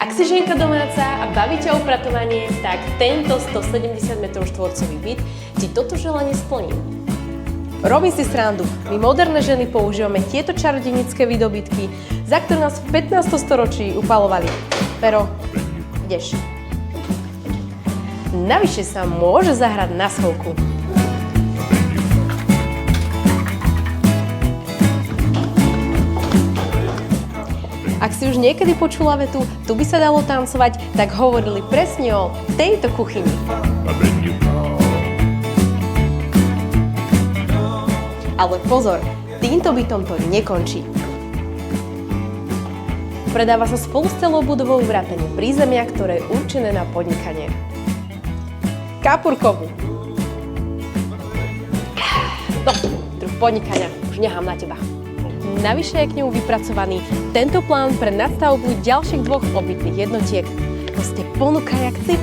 Ak si žienka domáca a baví ťa upratovanie, tak tento 170 m2 byt ti toto želanie splní. Robím si srandu. My moderné ženy používame tieto čarodejnícke výdobytky, za ktoré nás v 15. storočí upalovali. Pero, ideš. Navyše sa môže zahrať na schovku. Ak si už niekedy počula vetu, tu by sa dalo tancovať, tak hovorili presne o tejto kuchyni. Ale pozor, týmto bytom to nekončí. Predáva sa spolu s celou budovou vrátane prízemia, ktoré je určené na podnikanie. Kapurkovu. No, druh podnikania, už nechám na teba. Navyše je k ňu vypracovaný tento plán pre nadstavbu ďalších 2 obytných jednotiek. Proste ponúka jak cip.